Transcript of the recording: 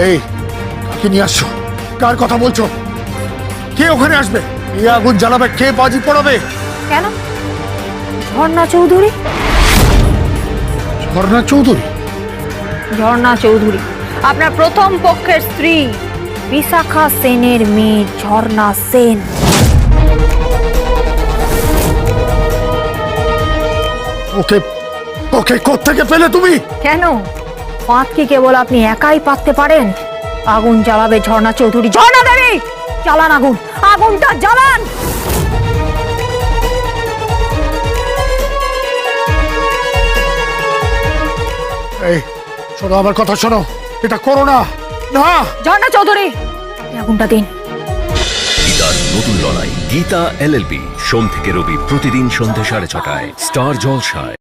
এই কাকে নিয়ে আসছো? কার কথা বলছো? কে ওখানে আসবে? এই আগুন জ্বালাবে? কে বাজি পড়াবে? কেন? ঝর্ণা চৌধুরী। ঝর্ণা চৌধুরী? ঝর্ণা চৌধুরী আপনার প্রথম পক্ষের স্ত্রী বিশাখা সেনের মেয়ে ঝর্ণা সেন। ওকে ওকে কোত্থেকে পেলে তুমি? কেন? ফাঁদ কি কেবল আপনি একাই পাততে পারেন? আগুন জ্বালাবে ঝর্ণা চৌধুরী। ঝর্ণা দেবী, জ্বালান আগুন, আগুনটা জ্বালান। এই শোনো, আমার কথা শোনো, এটা করো না। না, ঝর্ণা চৌধুরী, আপনি আগুনটা দিন। গীতার নতুন লড়াই, গীতা এলএলবি, সোম থেকে রবি প্রতিদিন সন্ধ্যে 6:30টায় স্টার জলসায়।